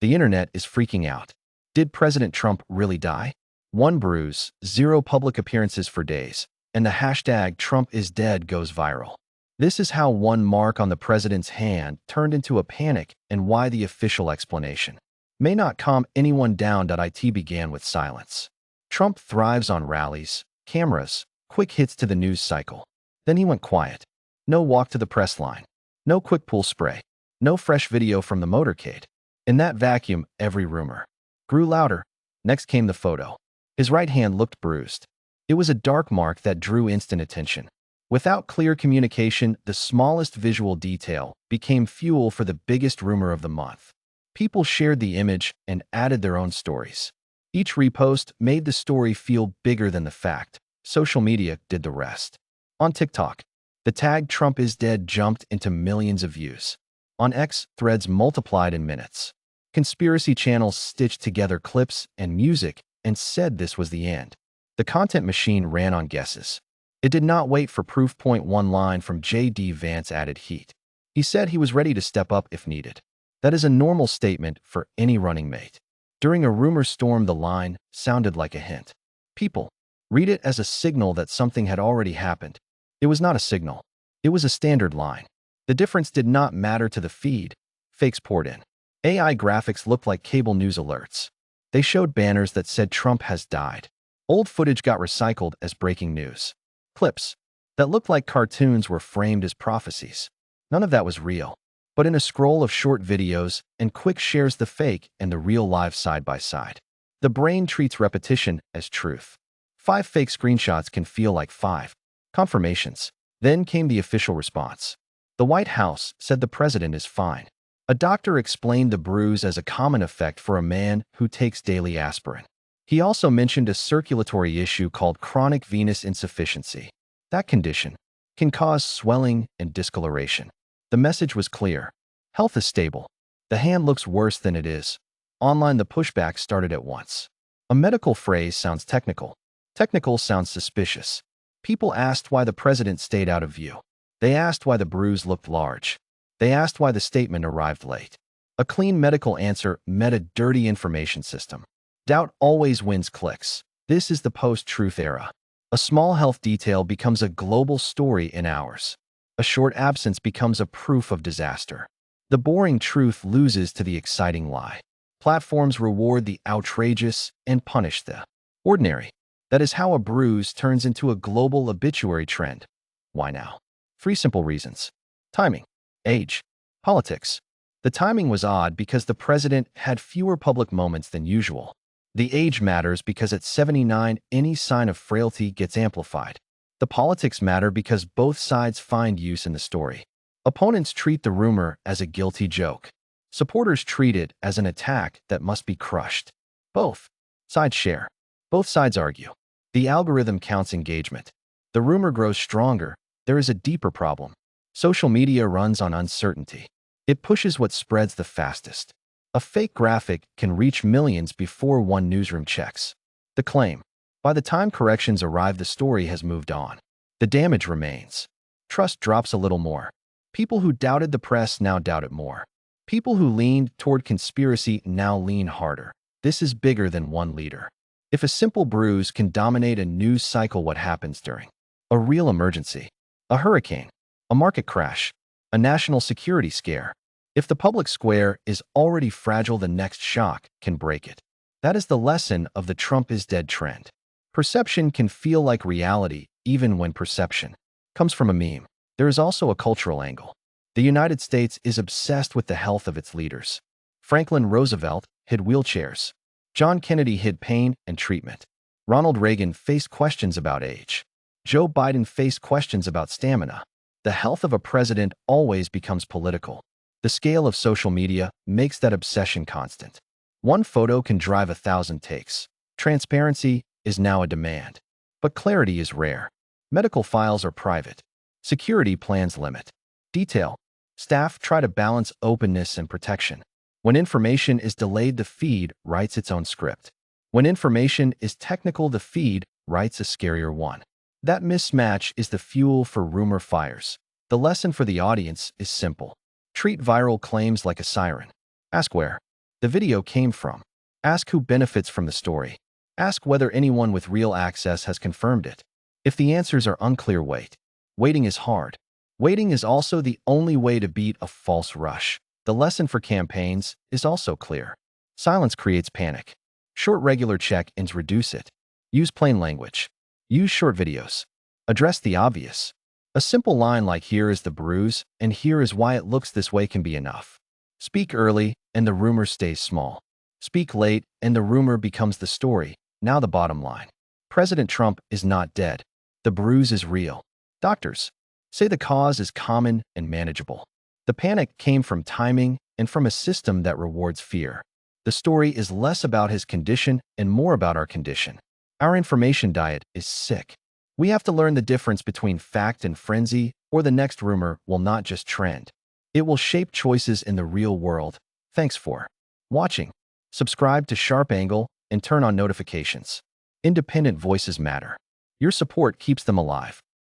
The internet is freaking out. Did President Trump really die? One bruise, 0 public appearances for days, and the hashtag Trump is dead goes viral. This is how one mark on the president's hand turned into a panic and why the official explanation may not calm anyone down. It began with silence. Trump thrives on rallies, cameras, quick hits to the news cycle. Then he went quiet. No walk to the press line. No quick pool spray. No fresh video from the motorcade. In that vacuum, every rumor grew louder. Next came the photo. His right hand looked bruised. It was a dark mark that drew instant attention. Without clear communication, the smallest visual detail became fuel for the biggest rumor of the month. People shared the image and added their own stories. Each repost made the story feel bigger than the fact. Social media did the rest. On TikTok, the tag Trump is dead jumped into millions of views. On X, threads multiplied in minutes. Conspiracy channels stitched together clips and music and said this was the end. The content machine ran on guesses. It did not wait for proof. One line from J.D. Vance added heat. He said he was ready to step up if needed. That is a normal statement for any running mate. During a rumor storm, the line sounded like a hint. People read it as a signal that something had already happened. It was not a signal. It was a standard line. The difference did not matter to the feed. Fakes poured in. AI graphics looked like cable news alerts. They showed banners that said Trump has died. Old footage got recycled as breaking news. Clips that looked like cartoons were framed as prophecies. None of that was real. But in a scroll of short videos and quick shares, the fake and the real live side by side. The brain treats repetition as truth. 5 fake screenshots can feel like 5 confirmations. Then came the official response. The White House said the president is fine. A doctor explained the bruise as a common effect for a man who takes daily aspirin. He also mentioned a circulatory issue called chronic venous insufficiency. That condition can cause swelling and discoloration. The message was clear. Health is stable. The hand looks worse than it is. Online, the pushback started at once. A medical phrase sounds technical. Technical sounds suspicious. People asked why the president stayed out of view. They asked why the bruise looked large. They asked why the statement arrived late. A clean medical answer met a dirty information system. Doubt always wins clicks. This is the post-truth era. A small health detail becomes a global story in hours. A short absence becomes a proof of disaster. The boring truth loses to the exciting lie. Platforms reward the outrageous and punish the ordinary. That is how a bruise turns into a global obituary trend. Why now? 3 simple reasons. Timing, age, politics. The timing was odd because the president had fewer public moments than usual. The age matters because at 79, any sign of frailty gets amplified. The politics matter because both sides find use in the story. Opponents treat the rumor as a guilty joke. Supporters treat it as an attack that must be crushed. Both sides share. Both sides argue. The algorithm counts engagement. The rumor grows stronger. There is a deeper problem. Social media runs on uncertainty. It pushes what spreads the fastest. A fake graphic can reach millions before one newsroom checks the claim. By the time corrections arrive, the story has moved on. The damage remains. Trust drops a little more. People who doubted the press now doubt it more. People who leaned toward conspiracy now lean harder. This is bigger than one leader. If a simple bruise can dominate a news cycle, what happens during a real emergency? A hurricane, a market crash, a national security scare. If the public square is already fragile, the next shock can break it. That is the lesson of the Trump is dead trend. Perception can feel like reality even when perception comes from a meme. There is also a cultural angle. The United States is obsessed with the health of its leaders. Franklin Roosevelt hid wheelchairs. John Kennedy hid pain and treatment. Ronald Reagan faced questions about age. Joe Biden faced questions about stamina. The health of a president always becomes political. The scale of social media makes that obsession constant. One photo can drive 1,000 takes. Transparency is now a demand. But clarity is rare. Medical files are private. Security plans limit detail. Staff try to balance openness and protection. When information is delayed, the feed writes its own script. When information is technical, the feed writes a scarier one. That mismatch is the fuel for rumor fires. The lesson for the audience is simple. Treat viral claims like a siren. Ask where. the video came from. Ask who benefits from the story. Ask whether anyone with real access has confirmed it. If the answers are unclear, wait. Waiting is hard. Waiting is also the only way to beat a false rush. The lesson for campaigns is also clear. Silence creates panic. Short regular check-ins reduce it. Use plain language. Use short videos. Address the obvious. A simple line like "here is the bruise" and "here is why it looks this way" can be enough. Speak early and the rumor stays small. Speak late and the rumor becomes the story. Now the bottom line. President Trump is not dead. The bruise is real. Doctors say the cause is common and manageable. The panic came from timing and from a system that rewards fear. The story is less about his condition and more about our condition. Our information diet is sick. We have to learn the difference between fact and frenzy, or the next rumor will not just trend. It will shape choices in the real world. Thanks for watching. Subscribe to Sharp Angle and turn on notifications. Independent voices matter. Your support keeps them alive.